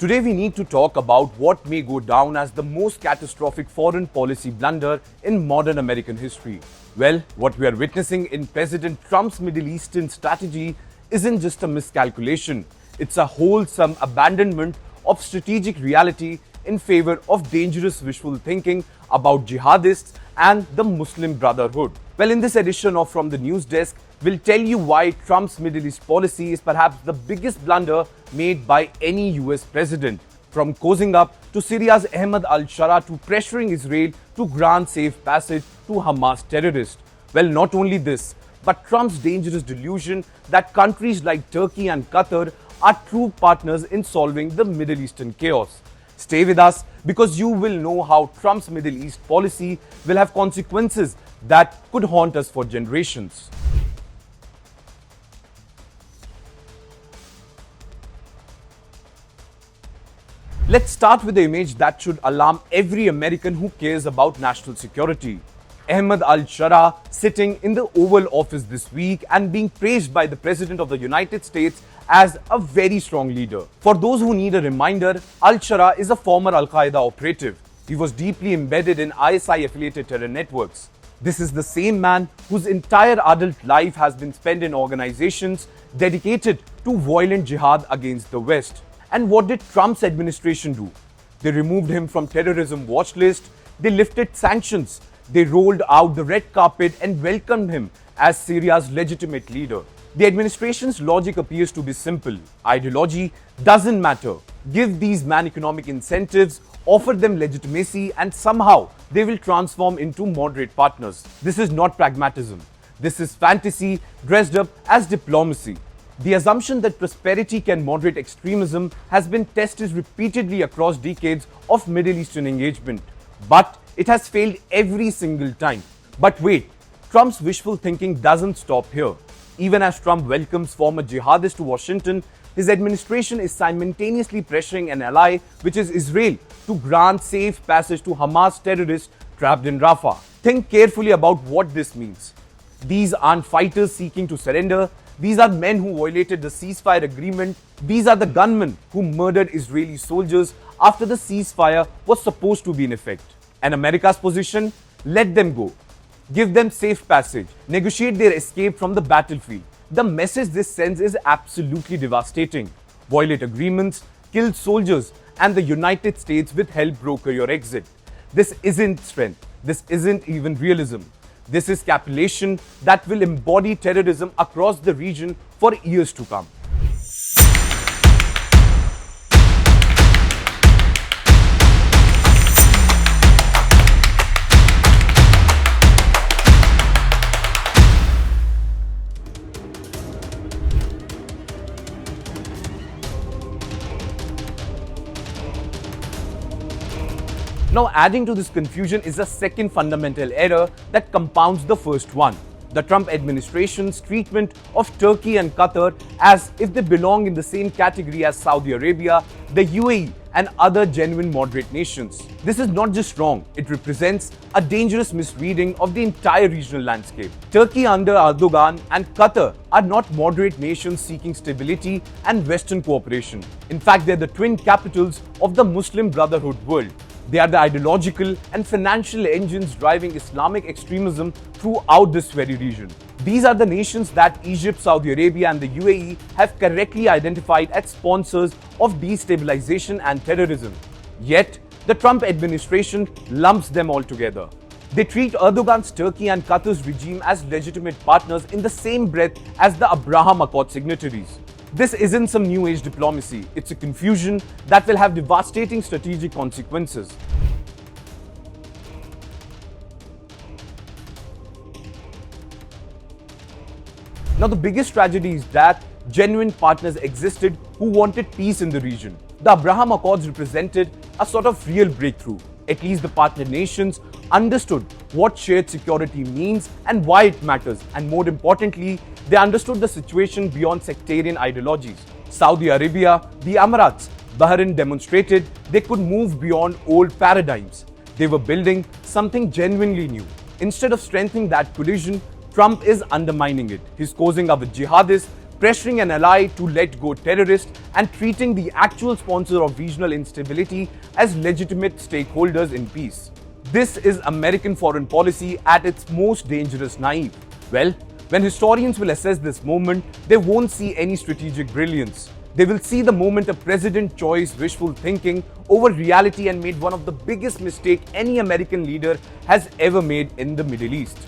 Today we need to talk about what may go down as the most catastrophic foreign policy blunder in modern American history. Well, what we are witnessing in President Trump's Middle Eastern strategy isn't just a miscalculation, it's a wholesome abandonment of strategic reality in favor of dangerous wishful thinking about jihadists and the Muslim Brotherhood. Well, in this edition of From the News Desk, we'll tell you why Trump's Middle East policy is perhaps the biggest blunder made by any US president, from cozying up to Syria's Ahmed al-Sharaa to pressuring Israel to grant safe passage to Hamas Terrorist. Well, not only this, but Trump's dangerous delusion that countries like Turkey and Qatar are true partners in solving the Middle Eastern chaos. Stay with us because you will know how Trump's Middle East policy will have consequences that could haunt us for generations. Let's start with the image that should alarm every American who cares about national security. Ahmed al-Sharaa sitting in the Oval Office this week and being praised by the President of the United States as a very strong leader. For those who need a reminder, al-Sharaa is a former Al-Qaeda operative. He was deeply embedded in ISI-affiliated terror networks. This is the same man whose entire adult life has been spent in organizations dedicated to violent jihad against the West. And what did Trump's administration do? They removed him from terrorism watch list, they lifted sanctions, they rolled out the red carpet and welcomed him as Syria's legitimate leader. The administration's logic appears to be simple. Ideology doesn't matter. Give these men economic incentives, offer them legitimacy, and somehow they will transform into moderate partners. This is not pragmatism. This is fantasy dressed up as diplomacy. The assumption that prosperity can moderate extremism has been tested repeatedly across decades of Middle Eastern engagement. But it has failed every single time. But wait, Trump's wishful thinking doesn't stop here. Even as Trump welcomes former jihadists to Washington, his administration is simultaneously pressuring an ally, which is Israel, to grant safe passage to Hamas terrorists trapped in Rafah. Think carefully about what this means. These aren't fighters seeking to surrender. These are men who violated the ceasefire agreement. These are the gunmen who murdered Israeli soldiers after the ceasefire was supposed to be in effect. And America's position? Let them go. Give them safe passage. Negotiate their escape from the battlefield. The message this sends is absolutely devastating. Violate agreements, kill soldiers, and the United States will help broker your exit. This isn't strength. This isn't even realism. This is capitulation that will embody terrorism across the region for years to come. Now, adding to this confusion is a second fundamental error that compounds the first one. The Trump administration's treatment of Turkey and Qatar as if they belong in the same category as Saudi Arabia, the UAE, and other genuine moderate nations. This is not just wrong, it represents a dangerous misreading of the entire regional landscape. Turkey under Erdogan and Qatar are not moderate nations seeking stability and Western cooperation. In fact, they're the twin capitals of the Muslim Brotherhood world. They are the ideological and financial engines driving Islamic extremism throughout this very region. These are the nations that Egypt, Saudi Arabia, and the UAE have correctly identified as sponsors of destabilization and terrorism. Yet, the Trump administration lumps them all together. They treat Erdogan's Turkey and Qatar's regime as legitimate partners in the same breath as the Abraham Accord signatories. This isn't some new age diplomacy, it's a confusion that will have devastating strategic consequences. Now, the biggest tragedy is that genuine partners existed who wanted peace in the region. The Abraham Accords represented a sort of real breakthrough. At least the partner nations understood what shared security means and why it matters, and more importantly, they understood the situation beyond sectarian ideologies. Saudi Arabia, the Emirates, Bahrain demonstrated they could move beyond old paradigms. They were building something genuinely new. Instead of strengthening that coalition, Trump is undermining it. He's causing up with jihadists, pressuring an ally to let go terrorists and treating the actual sponsor of regional instability as legitimate stakeholders in peace. This is American foreign policy at its most dangerous naive. Well, when historians will assess this moment, they won't see any strategic brilliance. They will see the moment a president chose wishful thinking over reality and made one of the biggest mistakes any American leader has ever made in the Middle East.